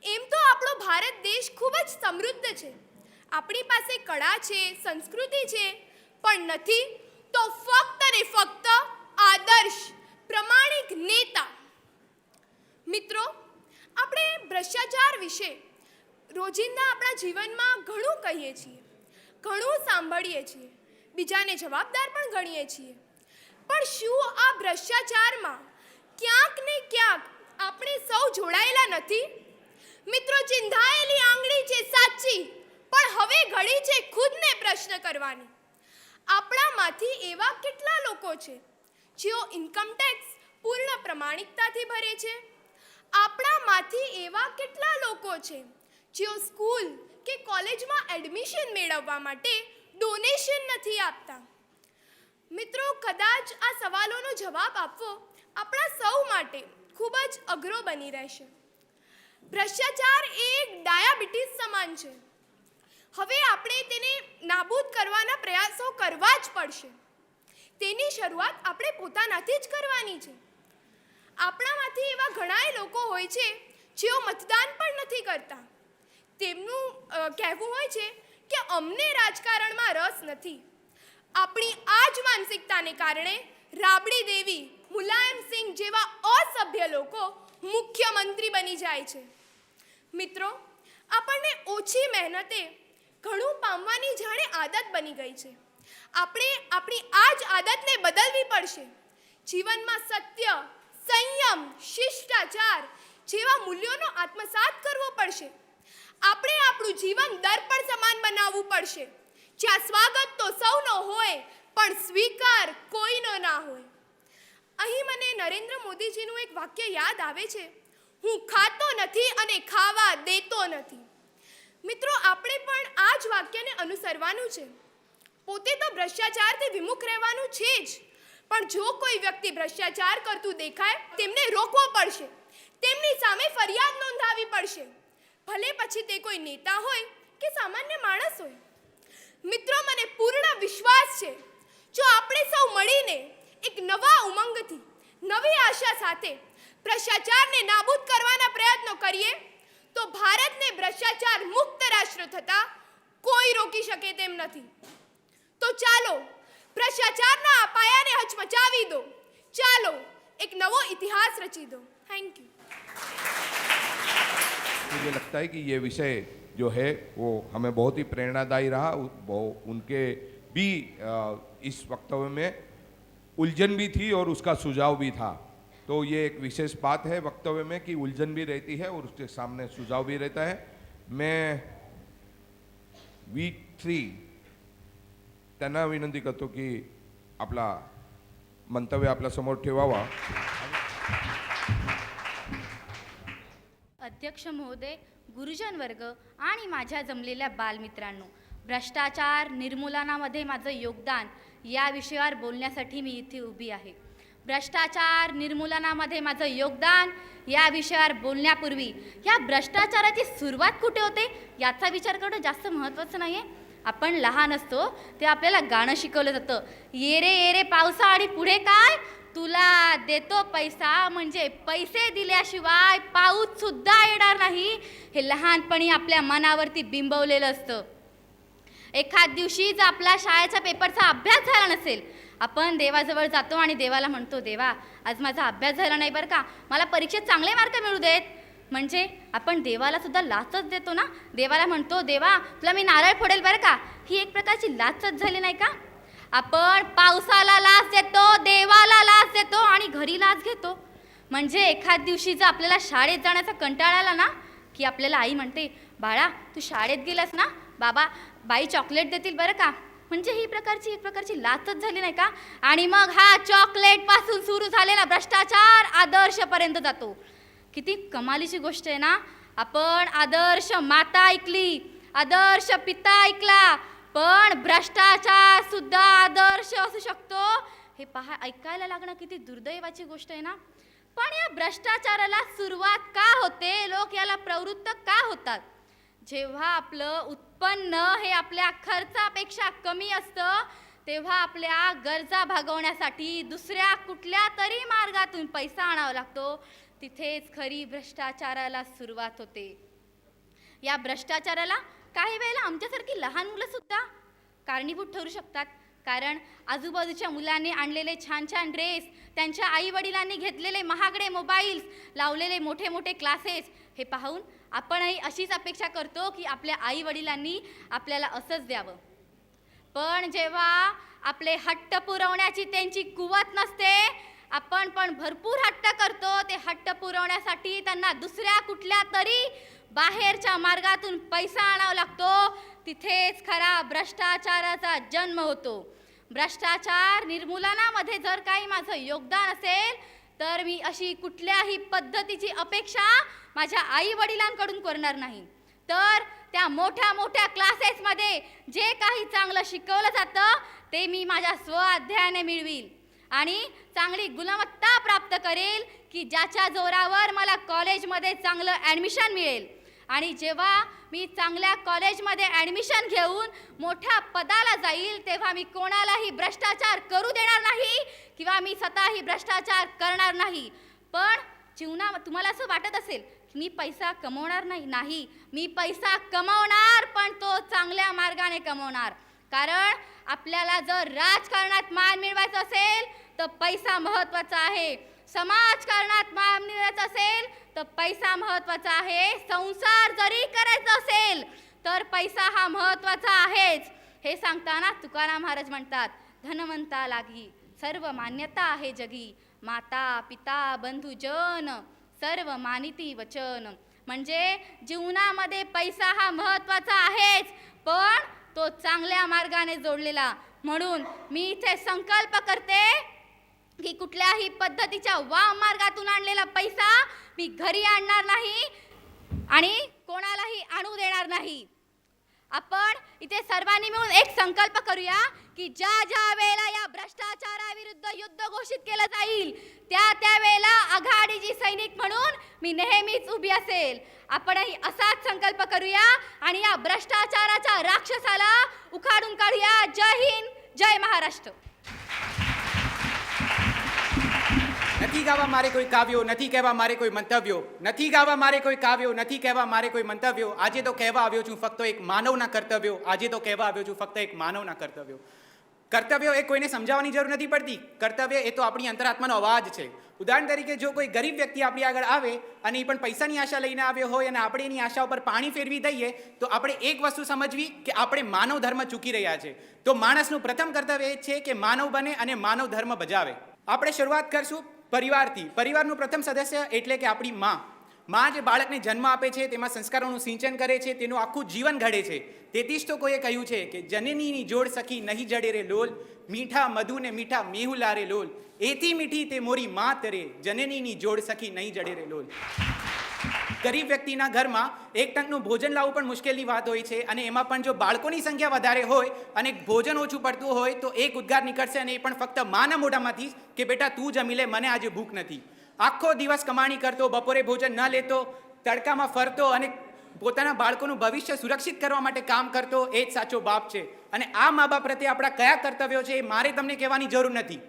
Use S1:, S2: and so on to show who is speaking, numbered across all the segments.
S1: એમ તો આપણો ભારત દેશ ખૂબ જ સમૃદ્ધ છે. આપણી પાસે કળા છે, સંસ્કૃતિ છે, પણ નથી તો ફક્ત ને ફક્ત આદર્શ પ્રમાણિક નેતા. મિત્રો, આપણે ભ્રષ્ટાચાર વિશે રોજિંદા આપણા જીવનમાં ઘણું કહીએ છીએ, ઘણું સાંભળીએ છીએ, બીજાને જવાબદાર પણ ગણીએ છીએ. પણ શું આ ભ્રષ્ટાચારમાં ક્યાંક ને ક્યાંક આપણે સૌ જોડાયેલા નથી? મિત્રો, ચિંધાયેલી આંગળી છે સાચી, પણ હવે ઘડી છે ખુદને પ્રશ્ન કરવાની. આપણામાંથી એવા કેટલા લોકો છે જેઓ ઇન્કમટેક્સ પૂર્ણ પ્રમાણિકતાથી ભરે છે? આપણામાંથી એવા કેટલા લોકો છે જેઓ સ્કૂલ કે કોલેજમાં એડમિશન મેળવવા માટે ડોનેશન નથી આપતા? મિત્રો, કદાચ આ સવાલોનો જવાબ આપવો આપણા સૌ માટે ખૂબ જ અઘરો બની રહેશે. ભ્રષ્ટાચાર એ એક ડાયાબિટીસ સમાન છે. હવે આપણે તેને નાબૂદ કરવાના પ્રયાસો કરવા જ પડશે. તેની શરૂઆત આપણે પોતાનાથી જ કરવાની છે. આપણામાંથી એવા ઘણાય લોકો હોય છે જેઓ મતદાન પણ નથી કરતા. તેમનું કહેવું હોય છે કે અમને રાજકારણમાં રસ નથી. આપણી આ જ માનસિકતાને કારણે રાબડી દેવી, મુલાયમસિંહ જેવા અસભ્ય લોકો મુખ્યમંત્રી બની જાય છે. મિત્રો, આપણને ઓછી મહેનતે ઘણું પામવાની જાણે આદત બની ગઈ છે. આપણે આપણી આ જ આદતને બદલવી પડશે. જીવનમાં સત્ય, સંયમ, શિષ્ટાચાર જેવા મૂલ્યોનો આત્મસાત કરવો પડશે. આપણે આપણું જીવન દર્પણ સમાન બનાવવું પડશે, જ્યાં સ્વાગત તો સૌનો હોય પણ સ્વીકાર કોઈનો ના હોય. અહીં મને નરેન્દ્ર મોદીજીનું એક વાક્ય યાદ આવે છે, હું ખાતો નથી અને ખાવા દેતો નથી. મિત્રો, આપણે પણ આ જ વાક્યને અનુસરવાનું છે. પોતે તો ભ્રષ્ટાચારથી વિમુખ રહેવાનું છે જ, પણ જો કોઈ વ્યક્તિ ભ્રષ્ટાચાર કરતું દેખાય તેમને રોકવો પડશે, તેમની સામે ફરિયાદ નોંધાવવી પડશે, ભલે પછી તે કોઈ નેતા હોય કે સામાન્ય માણસ હોય. મિત્રો, મને પૂર્ણ વિશ્વાસ છે જો આપણે સૌ મળીને એક નવા ઉમંગથી, નવી આશા સાથે ભ્રષ્ટાચારને નાબૂદ કરવાના પ્રયત્નો કરીએ તો ભારતને ભ્રષ્ટાચાર મુક્ત રાષ્ટ્ર થતા કોઈ રોકી શકે તેમ નથી. તો ચાલો ભ્રષ્ટાચારના આ પાયાને હચમચાવી દો. ચાલો એક નવો ઇતિહાસ રચી દો. Thank you.
S2: मुझे लगता है कि ये विषय जो है वो हमें बहुत ही प्रेरणादायी रहा. उनके भी इस वक्तव्य में उलझन भी थी और उसका सुझाव भी था. तो ये एक विशेष बात है वक्तव्य में कि उलझन भी रहती है और उसके सामने सुझाव भी रहता है. मैं V3 त्यांना विनंती करतो की आपला मंतव्य आपल्या समोर ठेवावा.
S3: अध्यक्ष महोदय, गुरुजन वर्ग आणि माझ्या जमलेल्या बालमित्रांनो, भ्रष्टाचार निर्मूलनामध्ये माझं योगदान या विषयावर बोलण्यासाठी मी इथे उभी आहे. भ्रष्टाचार निर्मूलनामध्ये माझं योगदान या विषयावर बोलण्यापूर्वी या भ्रष्टाचाराची सुरुवात कुठे होते याचा विचार करणं जास्त महत्त्वाचं नाही आहे. आपण लहान असतो ते आपल्याला गाणं शिकवलं जातं, ये रे ये रे पावसा आणि पुढे काय, तुला देतो पैसा म्हणजे पैसे दिल्याशिवाय पाऊस सुद्धा येणार नाही, हे लहानपणी आपल्या मनावरती बिंबवलेलं असतं. एखाद दिवशी जर आपला शाळेचा पेपरचा अभ्यास झाला नसेल, आपण देवाजवळ जातो आणि देवाला म्हणतो, देवा आज माझा अभ्यास झाला नाही बरं का, मला परीक्षेत चांगले मार्क मिळू देत. म्हणजे आपण देवाला सुद्धा लाचच देतो ना. देवाला म्हणतो, देवा तुला मी नारळ फोडेल बरं का, ही एक प्रकारची लाचच झाली नाही का. आपण पावसाला लाच देतो, देवाला लाच देतो आणि घरी लाच घेतो. म्हणजे एखाद दिवशी जर आपल्याला शाळेत जाण्याचा कंटाळा आला ना, की आपल्याला आई म्हणते, बाळा तू शाळेत गेलास ना, बाबा बाई चॉकलेट देतील बरं का. म्हणजे ही एक प्रकारची लाचच झाली नाही का. आणि मग हा चॉकलेट पासून सुरू झालेला भ्रष्टाचार आदर्शपर्यंत जातो. किती कमालीची गोष्ट आहे ना. आपण आदर्श माता ऐकली, आदर्श पिता ऐकला, पण भ्रष्टाचार सुद्धा आदर्श असू शकतो हे ऐकायला लागणं किती दुर्दैवाची गोष्ट आहे ना. पण या भ्रष्टाचाराला सुरुवात का होते, लोक याला प्रवृत्त का होतात, जेव्हा आपलं उत्पन्न हे आपल्या खर्चापेक्षा कमी असतं तेव्हा आपल्या गरजा भागवण्यासाठी दुसऱ्या कुठल्या तरी मार्गातून पैसा आणावा लागतो. तिथेच खरी भ्रष्टाचाराला सुरुवात होते. या भ्रष्टाचाराला काही वेळेला आमच्यासारखी लहान मुलं सुद्धा कारणीभूत ठरू शकतात. कारण आजूबाजूच्या मुलांनी आणलेले छान छान ड्रेस, त्यांच्या आईवडिलांनी घेतलेले महागडे मोबाईल्स, लावलेले मोठे मोठे क्लासेस हे पाहून आपणही अशीच अपेक्षा करतो की आपल्या आईवडिलांनी आपल्याला असंच द्यावं. पण जेव्हा आपले हट्ट पुरवण्याची त्यांची कुवत नसते, आपण पण भरपूर हट्ट करतो. ते हट्ट पुरवण्यासाठी त्यांना दुसऱ्या कुठल्या तरी बाहेरच्या मार्गातून पैसा आणावा लागतो. तिथेच खरा भ्रष्टाचाराचा जन्म होतो. भ्रष्टाचार निर्मूलनामध्ये जर काही माझं योगदान असेल तर मी अशी कुठल्याही पद्धतीची अपेक्षा माझ्या आई वडिलांकडून करणार नाही. तर त्या मोठ्या मोठ्या क्लासेसमध्ये जे काही चांगलं शिकवलं जातं ते मी माझ्या स्वअध्ययाने मिळवील आणि चांगली गुणवत्ता प्राप्त करेल की ज्याच्या जोरावर मला कॉलेजमध्ये चांगलं ॲडमिशन मिळेल. आणि जेव्हा मी चांगल्या कॉलेजमध्ये ॲडमिशन घेऊन मोठ्या पदाला जाईल तेव्हा मी कोणालाही भ्रष्टाचार करू देणार नाही किंवा मी स्वतःही भ्रष्टाचार करणार नाही. पण तुम्हाला असं वाटत असेल की मी पैसा कमवणार नाही, मी पैसा कमवणार, पण तो चांगल्या मार्गाने कमवणार. कारण आपल्याला जर राजकारणात मान मिळवायचं असेल तर पैसा महत्त्वाचा आहे, समाजकारणात मान मिळवायचं असेल तर पैसा महत्त्वाचा आहे, संसार जरी करायचा असेल तर पैसा हा महत्त्वाचा आहेच. हे सांगताना तुकाराम महाराज म्हणतात, धनवंता लागी सर्व मान्यता आहे जगी, माता पिता बंधुजन सर्व मानिती वचन. म्हणजे जीवनामध्ये पैसा हा महत्त्वाचा आहेच, पण तो चांगल्या मार्गाने जोडलेला. म्हणून मी इथे संकल्प करते की कुठल्याही पद्धतीच्या वाम मार्गातून आणलेला पैसा मी घरी आणणार नाही आणि कोणालाही आणू देणार नाही. आपण इथे सर्वांनी मिळून एक संकल्प करूया की ज्या ज्या वेळेला या भ्रष्टाचाराविरुद्ध युद्ध घोषित केलं जाईल त्या वेळेला आघाडीची सैनिक म्हणून मी नेहमीच उभी असेल. आपणही असाच संकल्प करूया आणि या भ्रष्टाचाराच्या राक्षसाला उखाडून काढूया. जय हिंद, जय महाराष्ट्र.
S4: નથી ગાવા મારે કોઈ કાવ્યો, નથી કહેવા મારે કોઈ મંતવ્યો, નથી ગાવા મારે કોઈ કાવ્યો, નથી કહેવા મારે કોઈ મંતવ્યો. આજે તો કહેવા આવ્યો છું ફક્ત એક માનવના કર્તવ્યો, આજે તો કહેવા આવ્યો છું ફક્ત એક માનવના કર્તવ્યો. કર્તવ્યો એ કોઈને સમજાવવાની જરૂર નથી પડતી. કર્તવ્ય એ તો આપણી અંતરાત્માનો અવાજ છે. ઉદાહરણ તરીકે જો કોઈ ગરીબ વ્યક્તિ આપણી આગળ આવે અને એ પણ પૈસાની આશા લઈને આવ્યો હોય અને આપણે એની આશા ઉપર પાણી ફેરવી દઈએ તો આપણે એક વસ્તુ સમજવી કે આપણે માનવ ધર્મ ચૂકી રહ્યા છે. તો માણસનું પ્રથમ કર્તવ્ય એ છે કે માનવ બને અને માનવ ધર્મ બજાવે. આપણે શરૂઆત કરશું પરિવારથી. પરિવારનું પ્રથમ સદસ્ય એટલે કે આપણી માં જે બાળકને જન્મ આપે છે તેમાં સંસ્કારોનું સિંચન કરે છે, તેનું આખું જીવન ઘડે છે. તેથી જ તો કોઈએ કહ્યું છે કે જનનીની જોડ સખી નહીં જડે રે લોલ, મીઠા મધુ ને મીઠા મેહુ લારે લોલ, એથી મીઠી તે મોરી માં તરે, જનનીની જોડ સખી નહીં જડે રે લોલ. ગરીબ વ્યક્તિના ઘરમાં એક ટંકનું ભોજન લાવવું પણ મુશ્કેલની વાત હોય છે અને એમાં પણ જો બાળકોની સંખ્યા વધારે હોય અને ભોજન ઓછું પડતું હોય તો એક ઉદ્ગાર નીકળશે અને એ પણ ફક્ત માના મોઢામાંથી કે બેટા તું જમી લે, મને આજે ભૂખ નથી. આખો દિવસ કમાણી કરતો, બપોરે ભોજન ન લેતો, તડકામાં ફરતો અને પોતાના બાળકોનું ભવિષ્ય સુરક્ષિત કરવા માટે કામ કરતો એ જ સાચો બાપ છે. અને આ મા બાપ પ્રત્યે આપણા કયા કર્તવ્યો છે એ મારે તમને કહેવાની જરૂર નથી.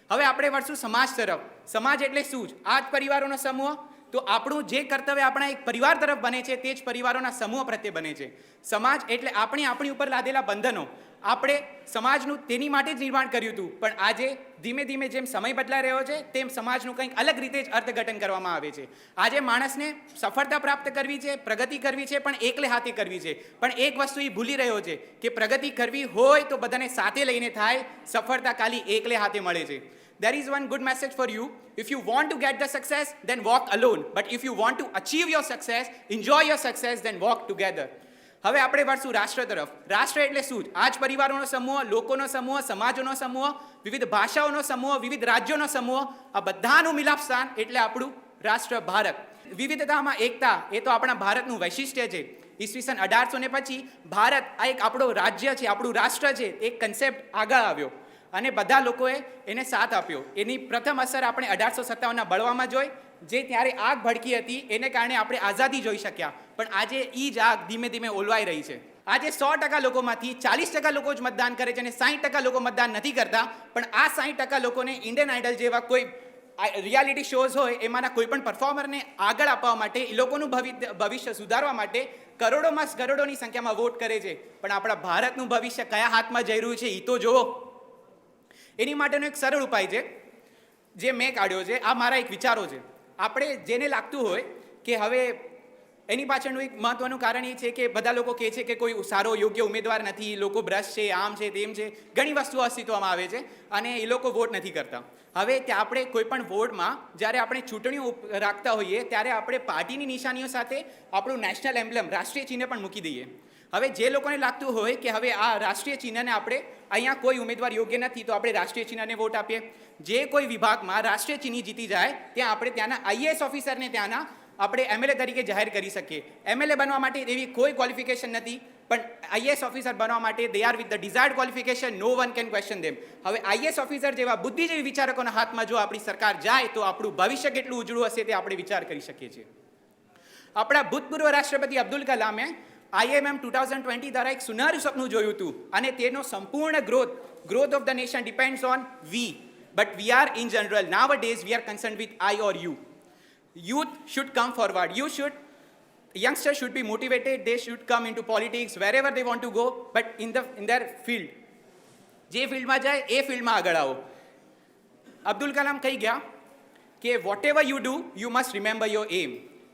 S4: હવે આપણે વળશું સમાજ તરફ. સમાજ એટલે શું જ? આ જ પરિવારોનો સમૂહ. તો આપણું જે કર્તવ્ય આપણા એક પરિવાર તરફ બને છે તે જ પરિવારોના સમૂહ પ્રત્યે બને છે. સમાજ એટલે આપણી ઉપર લાદેલા બંધનો. આપણે સમાજનું તેની માટે જ નિર્માણ કર્યું હતું, પણ આજે ધીમે ધીમે જેમ સમય બદલાઈ રહ્યો છે તેમ સમાજનું કંઈક અલગ રીતે જ અર્થઘટન કરવામાં આવે છે. આજે માણસને સફળતા પ્રાપ્ત કરવી છે, પ્રગતિ કરવી છે, પણ એકલે હાથે કરવી છે. પણ એક વસ્તુ એ ભૂલી રહ્યો છે કે પ્રગતિ કરવી હોય તો બધાને સાથે લઈને થાય, સફળતા ખાલી એકલે હાથે મળે છે. There is one good message for you. If you want to get the success, then walk alone. But if you want to achieve your success, enjoy your success, then walk together. હવે આપણે વળશું રાષ્ટ્ર તરફ. રાષ્ટ્ર એટલે શું? આ જ પરિવારોનો સમૂહ, લોકોનો સમૂહ, સમાજોનો સમૂહ, વિવિધ ભાષાઓનો સમૂહ, વિવિધ રાજ્યોનો સમૂહ, આ બધાનું મિલાપ સ્થાન એટલે આપણું રાષ્ટ્ર ભારત. વિવિધતામાં એકતા એ તો આપણા ભારતનું વૈશિષ્ટ્ય છે. ઈસવીસન 1800 પછી ભારત આ એક આપણો રાજ્ય છે, આપણું રાષ્ટ્ર છે, એક કન્સેપ્ટ આગળ આવ્યો અને બધા લોકોએ એને સાથ આપ્યો. એની પ્રથમ અસર આપણે 1857ના બળવામાં જોઈ, જે ત્યારે આગ ભડકી હતી, એને કારણે આપણે આઝાદી જોઈ શક્યા. પણ આજે એ જ આગ ધીમે ધીમે ઓલવાઈ રહી છે. આજે 100% લોકોમાંથી 40% લોકો જ મતદાન કરે છે અને 60% લોકો મતદાન નથી કરતા. પણ આ 60% લોકોને ઇન્ડિયન આઇડલ જેવા કોઈ રિયાલિટી શોઝ હોય એમાંના કોઈ પણ પરફોર્મરને આગળ આપવા માટે એ લોકોનું ભવિષ્ય સુધારવા માટે કરોડોની સંખ્યામાં વોટ કરે છે, પણ આપણા ભારતનું ભવિષ્ય કયા હાથમાં જઈ રહ્યું છે એ તો જુઓ. એની માટેનો એક સરળ ઉપાય છે જે મેં કાઢ્યો છે. આ મારા એક વિચારો છે. આપણે જેને લાગતું હોય કે હવે એની પાછળનું એક મહત્વનું કારણ એ છે કે બધા લોકો કહે છે કે કોઈ સારો યોગ્ય ઉમેદવાર નથી, લોકો ભ્રષ્ટ છે, આમ છે, તેમ છે, ઘણી વસ્તુઓ અસ્તિત્વમાં આવે છે અને એ લોકો વોટ નથી કરતા. હવે ત્યાં આપણે કોઈ પણ વોર્ડમાં જ્યારે આપણે ચૂંટણીઓ રાખતા હોઈએ ત્યારે આપણે પાર્ટીની નિશાનીઓ સાથે આપણું નેશનલ એમ્બ્લેમ રાષ્ટ્રીય ચિહ્ન પણ મૂકી દઈએ. હવે જે લોકોને લાગતું હોય કે હવે આ રાષ્ટ્રીય ચિહ્નને આપણે અહીંયા કોઈ ઉમેદવાર યોગ્ય નથી તો આપણે રાષ્ટ્રીય ચિહ્નને વોટ આપીએ. જે કોઈ વિભાગમાં રાષ્ટ્રીય ચિહ્ન જીતી જાય ત્યાં આપણે ત્યાંના આઈએએસ ઓફિસરને ત્યાંના આપણે એમએલએ તરીકે જાહેર કરી શકીએ. એમએલએ બનવા માટે એવી કોઈ ક્વોલિફિકેશન નથી, પણ આઈએએસ ઓફિસર બનવા માટે they are with the desired qualification, no one can question them. હવે આઈએએસ ઓફિસર જેવા બુદ્ધિજીવી વિચારકોના હાથમાં જો આપણી સરકાર જાય તો આપણું ભવિષ્ય કેટલું ઉજળું હશે તે આપણે વિચાર કરી શકીએ છીએ. આપણા ભૂતપૂર્વ રાષ્ટ્રપતિ અબ્દુલ કલામે IMM 2020 દ્વારા એક સુનારું સપનું જોયું હતું અને તેનો સંપૂર્ણ growth of the nation depends on we, but we are in general nowadays we are concerned with I or you. Youth should come forward. Youngsters should be motivated. They should come into politics wherever they want to go, but in their field. જે ફિલ્ડમાં જાય એ ફિલ્ડમાં આગળ આવો. અબ્દુલ કલામ કહી ગયા કે whatever you do, you must remember your aim.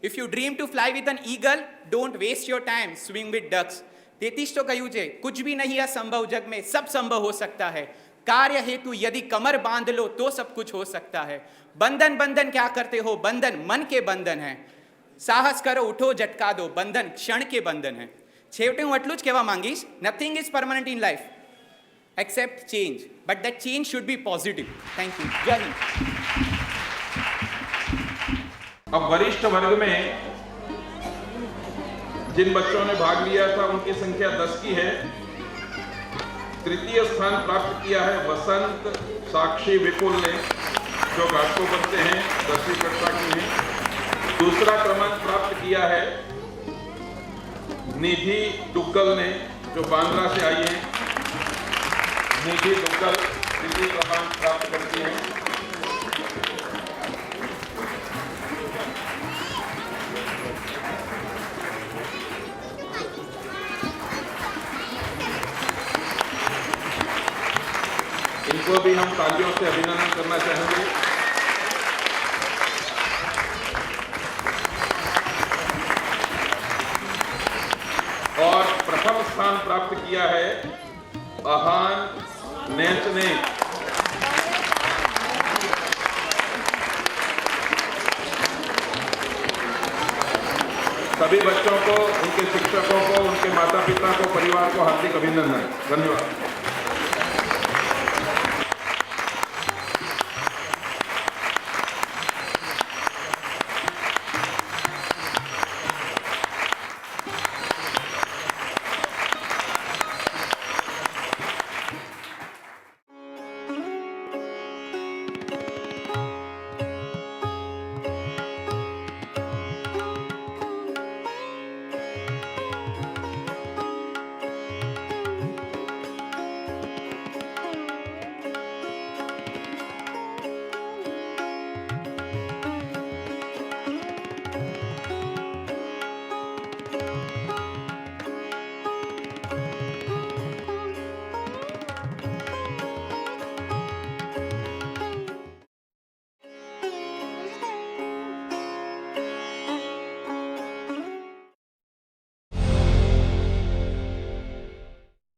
S4: If you dream to fly with an eagle, don't waste your time swimming with ducks. તેથી જ તો કહ્યું છે कुछ भी नहीं असंभव जग में सब संभव हो सकता है. कार्य हेतु यदि कमर बांध लो तो सब कुछ हो सकता है. बंधन बंधन क्या करते हो, बंधन मन के बंधन है. साहस करो, उठो, झटका दो, बंधन क्षण के बंधन है. છેવટે હું એટલું જ કહેવા માંગીશ, nothing is permanent in life except change, but that change should be positive. Thank you. जय हिंद.
S5: अब वरिष्ठ वर्ग में जिन बच्चों ने भाग लिया था उनकी संख्या 10 की है. तृतीय स्थान प्राप्त किया है वसंत साक्षी विपुल ने, जो घाटकोपर से हैं, 10वीं कक्षा की हैं. दूसरा क्रमांक प्राप्त किया है निधि डुग्गल ने, जो बांद्रा से आई हैं. निधि डुग्गल तृतीय क्रमांक प्राप्त करती हैं. इनको भी हम तालियों से अभिनंदन करना चाहेंगे. और प्रथम स्थान प्राप्त किया है अहान नेच ने. सभी बच्चों को, उनके शिक्षकों को, उनके माता पिता को, परिवार को हार्दिक अभिनंदन. धन्यवाद.